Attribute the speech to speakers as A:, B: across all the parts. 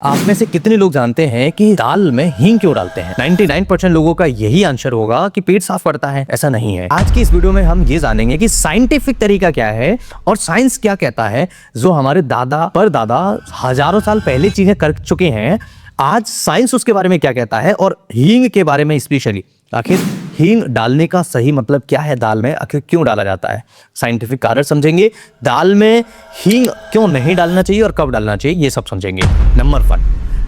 A: आप में से कितने लोग जानते हैं कि दाल में हींग क्यों डालते हैं? 99% लोगों का यही आंसर होगा कि पेट साफ करता है। ऐसा नहीं है। आज की इस वीडियो में हम ये जानेंगे कि साइंटिफिक तरीका क्या है और साइंस क्या कहता है। जो हमारे दादा परदादा हजारों साल पहले चीजें कर चुके हैं, आज साइंस उसके बारे में क्या कहता है और हींग के बारे में स्पेशली आखिर हींग डालने का सही मतलब क्या है, दाल में आखिर क्यों डाला जाता है, साइंटिफिक कारण समझेंगे। दाल में हींग क्यों नहीं डालना चाहिए और कब डालना चाहिए, ये सब समझेंगे। नंबर 1,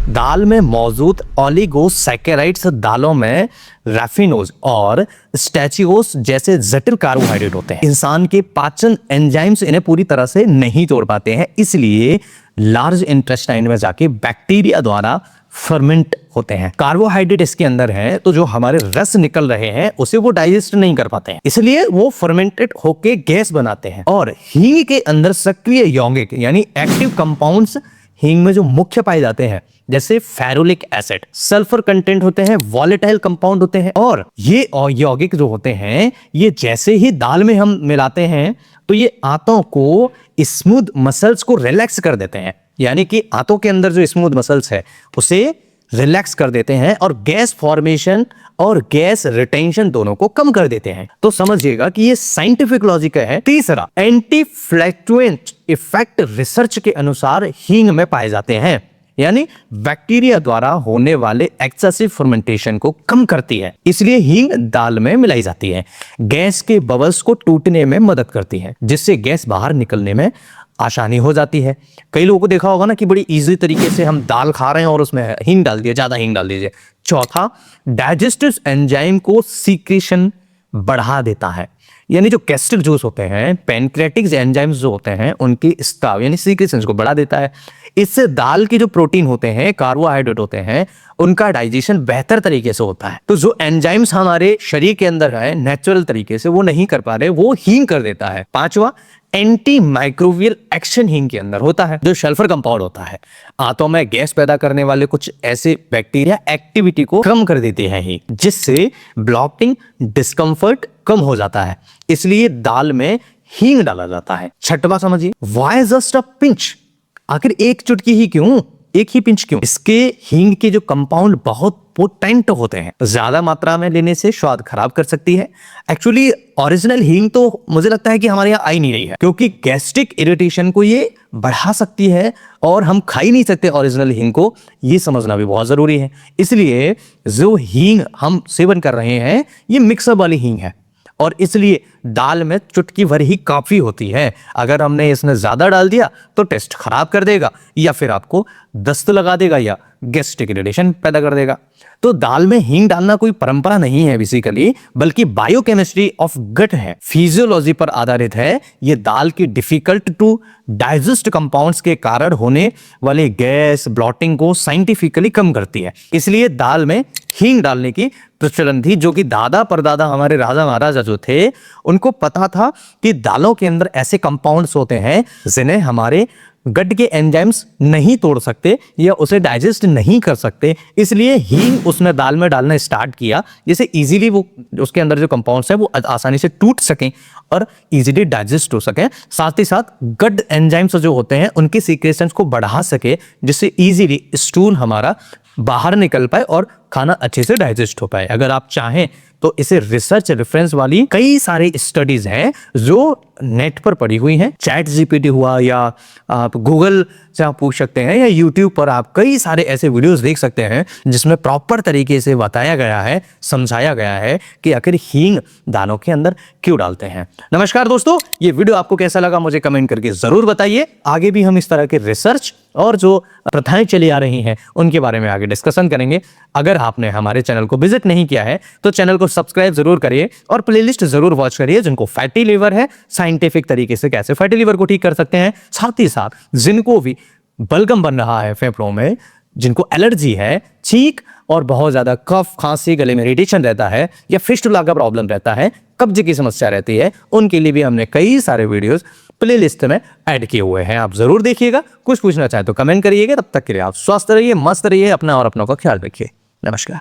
A: दाल में मौजूद ओलिगोसैकेराइड्स दालों में रैफिनोज और स्टैचियोस जैसे जटिल कार्बोहाइड्रेट होते हैं। इंसान के पाचन एंजाइम्स इन्हें पूरी तरह से नहीं तोड़ पाते हैं, इसलिए लार्ज इंटेस्टाइन में जाके बैक्टीरिया द्वारा फर्मेंट होते हैं। कार्बोहाइड्रेट इसके अंदर है, तो जो हमारे रस निकल रहे हैं उसे वो डाइजेस्ट नहीं कर पाते हैं, इसलिए वो फर्मेंटेड होके गैस बनाते हैं। और हींग के अंदर सक्रिय यौगिक यानी एक्टिव कंपाउंड्स हींग में जो मुख्य पाए जाते हैं, जैसे फेरुलिक एसिड, सल्फर कंटेंट होते हैं, वॉलेटाइल कंपाउंड होते हैं। और ये यौगिक जो होते हैं, ये जैसे ही दाल में हम मिलाते हैं तो ये आंतों को स्मूथ मसल्स को रिलैक्स कर देते हैं, यानी कि आंतों के अंदर जो स्मूथ मसल्स है उसे रिलैक्स कर देते हैं और गैस फॉर्मेशन और गैस रिटेंशन दोनों को कम कर देते हैं। तो समझिएगा कि ये साइंटिफिक लॉजिक है। तीसरा, एंटी फ्लैक्टुएंट इफेक्ट रिसर्च के अनुसार हींग में पाए जाते हैं, यानी बैक्टीरिया द्वारा होने वाले एक्सेसिव फर्मेंटेशन को कम करती है, इसलिए हींग दाल में मिलाई जाती है। गैस के बबल्स को टूटने में मदद करती है, जिससे गैस बाहर निकलने में आसानी हो जाती है। कई लोगों को देखा होगा ना कि बड़ी इजी तरीके से हम दाल खा रहे हैं और उसमें हींग डाल दिए, ज्यादा हींग डाल दीजिए। चौथा, डाइजेस्टिव एंजाइम को सीक्रेशन बढ़ा देता है, यानी जो गैस्ट्रिक जूस होते हैं, पैनक्रियाटिक एंजाइम्स जो होते हैं, उनकी स्त्राव यानी सीक्रेशंस को बढ़ा देता है। इससे दाल के जो प्रोटीन होते हैं, कार्बोहाइड्रेट होते हैं, उनका डाइजेशन बेहतर तरीके से होता है। तो जो एंजाइम्स हमारे शरीर के अंदर है नेचुरल तरीके से वो नहीं कर पा रहे, वो हींग कर देता है। पांचवा, एंटी माइक्रोबियल एक्शन हींग के अंदर होता है, जो सल्फर कंपाउंड होता है। आंतों में गैस पैदा करने वाले कुछ ऐसे बैक्टीरिया एक्टिविटी को कम कर देते हैं हींग, जिससे ब्लॉटिंग डिस्कम्फर्ट कम हो जाता है, इसलिए दाल में हींग डाला जाता है। छठवां समझिए, व्हाई जस्ट अ पिंच, आखिर एक चुटकी ही क्यों, एक ही पिंच क्यों? इसके हींग के जो कंपाउंड बहुत पोटेंट होते हैं, ज्यादा मात्रा में लेने से स्वाद खराब कर सकती है। एक्चुअली ओरिजिनल हींग तो मुझे लगता है कि हमारे यहाँ आई नहीं रही है, क्योंकि गैस्ट्रिक इरिटेशन को ये बढ़ा सकती है और हम खा ही नहीं सकते ओरिजिनल हींग को, ये समझना भी बहुत जरूरी है। इसलिए जो हींग हम सेवन कर रहे हैं ये मिक्सअप वाली हींग है, और इसलिए दाल में चुटकी भर ही काफी होती है। अगर हमने इसमें ज्यादा डाल दिया तो टेस्ट खराब कर देगा, या फिर आपको दस्त लगा देगा, या गैस्ट्रिक इरिटेशन पैदा कर देगा। तो दाल में हींग डालना कोई परंपरा नहीं है बेसिकली, बल्कि बायोकेमिस्ट्री ऑफ गट है, फिजियोलॉजी पर आधारित है। ये दाल की डिफिकल्ट टू डाइजेस्ट कंपाउंड्स के कारण होने वाले गैस ब्लॉटिंग को साइंटिफिकली कम करती है, इसलिए दाल में हींग डालने की प्रचलन थी। जो कि दादा परदादा हमारे राजा महाराजा जो थे, उनको पता था कि दालों के अंदर ऐसे कंपाउंड्स होते हैं जिन्हें हमारे गट के एंजाइम्स नहीं तोड़ सकते या उसे डाइजेस्ट नहीं कर सकते, इसलिए हींग उसमें दाल में डालना स्टार्ट किया, जिससे इजीली वो उसके अंदर जो कंपाउंड्स हैं वो आसानी से टूट सकें और इजीली डाइजेस्ट हो सकें। साथ ही साथ गट एंजाइम्स जो होते हैं उनके सीक्रेशंस को बढ़ा सके, जिससे इजीली स्टूल हमारा बाहर निकल पाए और खाना अच्छे से डाइजेस्ट हो पाए। अगर आप चाहें तो इसे रिसर्च रेफरेंस वाली कई सारी स्टडीज हैं जो नेट पर पड़ी हुई हैं, चैट जीपीटी हुआ, या आप गूगल से आप पूछ सकते हैं, या यूट्यूब पर आप कई सारे ऐसे वीडियोस देख सकते हैं जिसमें प्रॉपर तरीके से बताया गया है, समझाया गया है कि आखिर हींग दालों के अंदर क्यों डालते हैं। नमस्कार दोस्तों, ये वीडियो आपको कैसा लगा मुझे कमेंट करके जरूर बताइए। आगे भी हम इस तरह के रिसर्च और जो प्रथाएं चली आ रही हैं उनके बारे में आगे डिस्कशन करेंगे। अगर आपने हमारे चैनल को विजिट नहीं किया है तो चैनल को सब्सक्राइब जरूर करिए और प्लेलिस्ट जरूर वॉच करिए। जिनको फैटी लीवर है, साइंटिफिक तरीके से कैसे फैटी लीवर को ठीक कर सकते हैं, साथ ही साथ जिनको भी बलगम बन रहा है फेफड़ों में, जिनको एलर्जी है, छींक और बहुत ज्यादा कफ, खांसी, गले में इरिटेशन रहता है, या फिस्टुला का प्रॉब्लम रहता है, कब्ज की समस्या रहती है, उनके लिए भी हमने कई सारे वीडियोस प्लेलिस्ट में ऐड किए हुए हैं, आप जरूर देखिएगा। कुछ पूछना चाहे तो कमेंट करिएगा। तब तक के लिए आप स्वस्थ रहिए, मस्त रहिए, अपना और अपनों का ख्याल रखिए। नमस्कार।